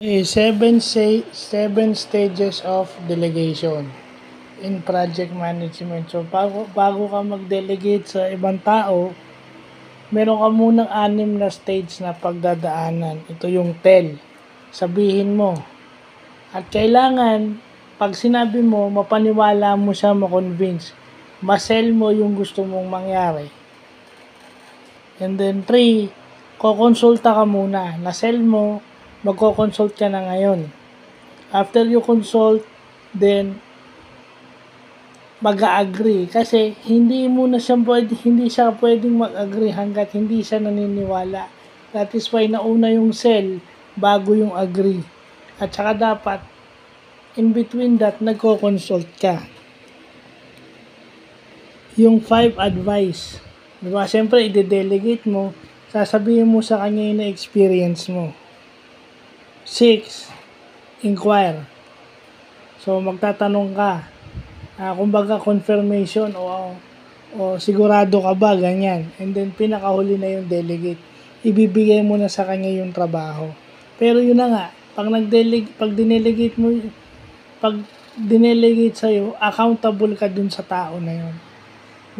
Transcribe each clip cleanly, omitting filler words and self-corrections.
Seven stages of delegation in project management. So, bago ka mag-delegate sa ibang tao, meron ka munang 6 na stage na pagdadaanan. Ito yung tell. Sabihin mo. At kailangan, pag sinabi mo, mapaniwala mo siya, ma-convince. Ma-sell mo yung gusto mong mangyari. And then 3, kokonsulta ka muna. Na-sell mo, magko-consult ka na ngayon. After you consult, then mag-a-agree kasi hindi siya pwedeng mag-agree hangga't hindi siya naniniwala. That is why nauna yung sell bago yung agree. At saka dapat in between that nagko-consult ka. Yung 5 advice. Diba? Siyempre, i-delegate mo, sasabihin mo sa kanya yung na-experience mo. 6, inquire. So, magtatanong ka. Kumbaga, confirmation o sigurado ka ba, ganyan. And then, pinakahuli na yung delegate. Ibibigay mo na sa kanya yung trabaho. Pero yun na nga, pag dinelegate sa'yo, accountable ka dun sa tao na yun.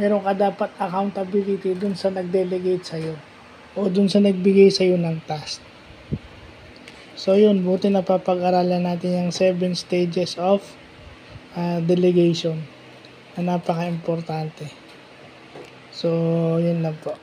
Meron ka dapat accountability dun sa nag-delegate sa'yo o dun sa nagbigay sa'yo ng task. So yun, buti na papag-aralan natin yung 7 stages of delegation na napaka-importante. So, yun lang po.